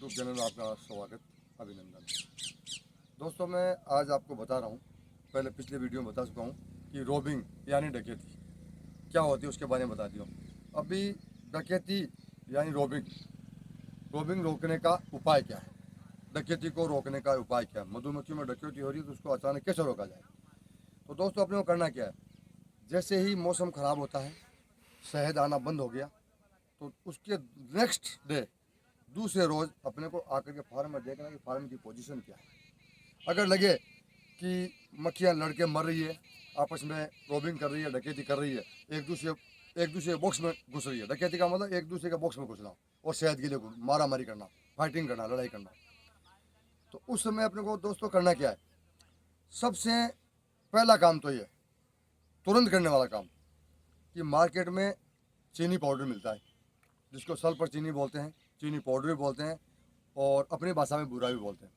YouTube channel में आपका स्वागत, अभिनंदन। दोस्तों, मैं आज आपको बता रहा हूँ, पहले पिछले वीडियो में बता चुका हूँ कि रोबिंग यानी डकैती क्या होती है, उसके बारे में बता दिया। अभी डकैती यानी रोबिंग रोबिंग रोकने का उपाय क्या है, डकैती को रोकने का उपाय क्या है, मधुमक्खियों में डकैती हो रही है तो उसको अचानक कैसे रोका जाए। तो दोस्तों, अपने को करना क्या है, जैसे ही मौसम ख़राब होता है, शहद आना बंद हो गया, तो उसके नेक्स्ट डे दूसरे रोज़ अपने को आकर के फार्म में देखना कि फार्म की पोजीशन क्या है। अगर लगे कि मक्खियाँ लड़के मर रही है, आपस में रोबिंग कर रही है, डकैती कर रही है, एक दूसरे बॉक्स में घुस रही है, डकैती का मतलब एक दूसरे के बॉक्स में घुसना और शहद के लिए मारा मारी करना, फाइटिंग करना, लड़ाई करना। तो उस समय अपने को दोस्तों करना क्या है, सबसे पहला काम तो ये तुरंत करने वाला काम कि मार्केट में चीनी पाउडर मिलता है, जिसको सल्फर चीनी बोलते हैं, चीनी पाउडर भी बोलते हैं और अपनी भाषा में बुरा भी बोलते हैं।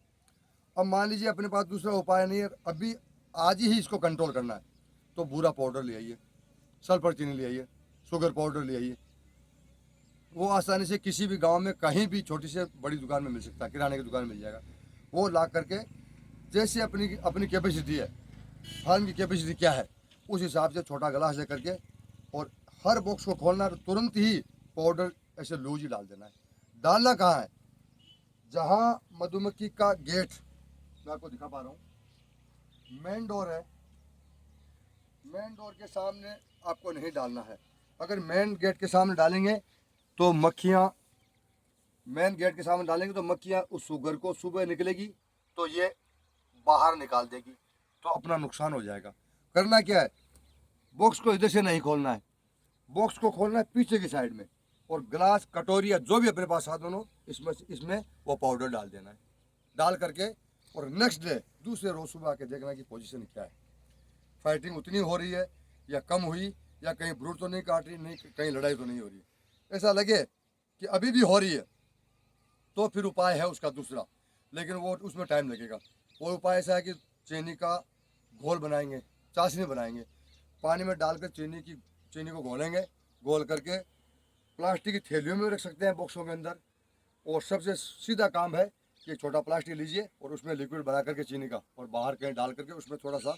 अब मान लीजिए अपने पास दूसरा उपाय नहीं है, अभी आज ही इसको कंट्रोल करना है, तो बूरा पाउडर ले आइए, सल्फर चीनी ले आइए, शुगर पाउडर ले आइए। वो आसानी से किसी भी गांव में कहीं भी छोटी से बड़ी दुकान में मिल सकता है, किराने की दुकान में मिल जाएगा। वो ला करके जैसे अपनी अपनी कैपेसिटी है, फार्म की कैपेसिटी क्या है, उस हिसाब से छोटा गिलास ले करके और हर बॉक्स को खोलना है, तो तुरंत ही पाउडर ऐसे लूज ही डाल देना है। डालना कहाँ है, जहाँ मधुमक्खी का गेट मैं आपको दिखा पा रहा हूँ, मेन डोर है, मेन डोर के सामने आपको नहीं डालना है। अगर मेन गेट के सामने डालेंगे तो मक्खियाँ मेन गेट के सामने डालेंगे तो मक्खियाँ उस शुगर को सुबह निकलेगी तो ये बाहर निकाल देगी, तो अपना नुकसान हो जाएगा। करना क्या है, बॉक्स को इधर से नहीं खोलना है, बॉक्स को खोलना है पीछे की साइड में, और गिलास कटोरी या जो भी अपने पास साधन हो इसमें वो पाउडर डाल देना है। डाल करके और नेक्स्ट डे दूसरे रोज सुबह आके देखना कि पोजीशन क्या है, फाइटिंग उतनी हो रही है या कम हुई, या कहीं ब्रूट तो नहीं काट रही, नहीं कहीं लड़ाई तो नहीं हो रही है। ऐसा लगे कि अभी भी हो रही है तो फिर उपाय है उसका दूसरा, लेकिन वो उसमें टाइम लगेगा। वो उपाय ऐसा है कि चीनी का घोल बनाएंगे, चाशनी बनाएंगे, पानी में डालकर चीनी को घोलेंगे, घोल करके प्लास्टिक की थैलियों में रख सकते हैं, बॉक्सों के अंदर। और सबसे सीधा काम है कि छोटा प्लास्टिक लीजिए और उसमें लिक्विड बना करके चीनी का, और बाहर कहीं डाल करके उसमें थोड़ा सा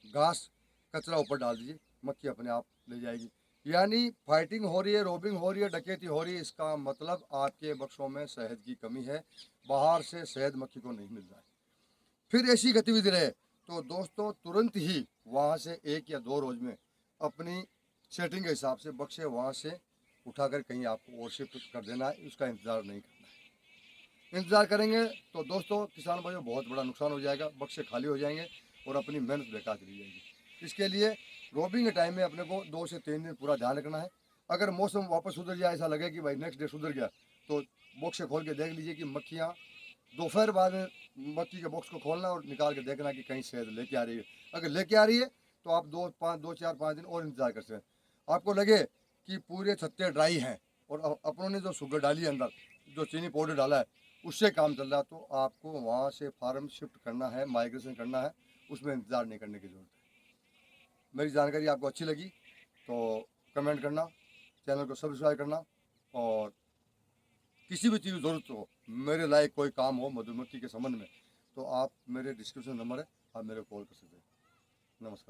घास कचरा ऊपर डाल दीजिए, मक्खी अपने आप ले जाएगी। यानी फाइटिंग हो रही है, रोबिंग हो रही है, डकैती हो रही है, इसका मतलब आपके बक्सों में शहद की कमी है, बाहर से शहद मक्खी को नहीं मिल रहा है। फिर ऐसी गतिविधि रहे तो दोस्तों तुरंत ही वहाँ से 1 या 2 रोज में अपनी सेटिंग के हिसाब से बक्से वहाँ से उठाकर कहीं आपको और शिफ्ट कर देना है, उसका इंतज़ार नहीं करना है। इंतज़ार करेंगे तो दोस्तों किसान भाइयों बहुत बड़ा नुकसान हो जाएगा, बक्से खाली हो जाएंगे और अपनी मेहनत बेकार चली जाएगी। इसके लिए रोबिंग के टाइम में अपने को 2 से 3 दिन पूरा ध्यान रखना है। अगर मौसम वापस सुधर जाए, ऐसा लगे कि भाई नेक्स्ट डे सुधर गया, तो बॉक्स खोल के देख लीजिए कि मक्खियाँ दोपहर बाद में मक्खी के बॉक्स को खोलना और निकाल के देखना कि कहीं शहद लेके आ रही है। अगर लेके आ रही है तो आप 2, 4, 5 दिन और इंतज़ार कर सकते हैं। आपको लगे कि पूरे छत्ते ड्राई हैं और अपनों ने जो शुगर डाली है अंदर, जो चीनी पाउडर डाला है, उससे काम चल रहा है, तो आपको वहाँ से फार्म शिफ्ट करना है, माइग्रेशन करना है, उसमें इंतज़ार नहीं करने की ज़रूरत है। मेरी जानकारी आपको अच्छी लगी तो कमेंट करना, चैनल को सब्सक्राइब करना, और किसी भी चीज़ की ज़रूरत हो, मेरे लायक कोई काम हो मधुमक्खी के संबंध में, तो आप मेरे डिस्क्रिप्शन नंबर है, आप मेरे को कॉल कर सकते हैं। नमस्कार।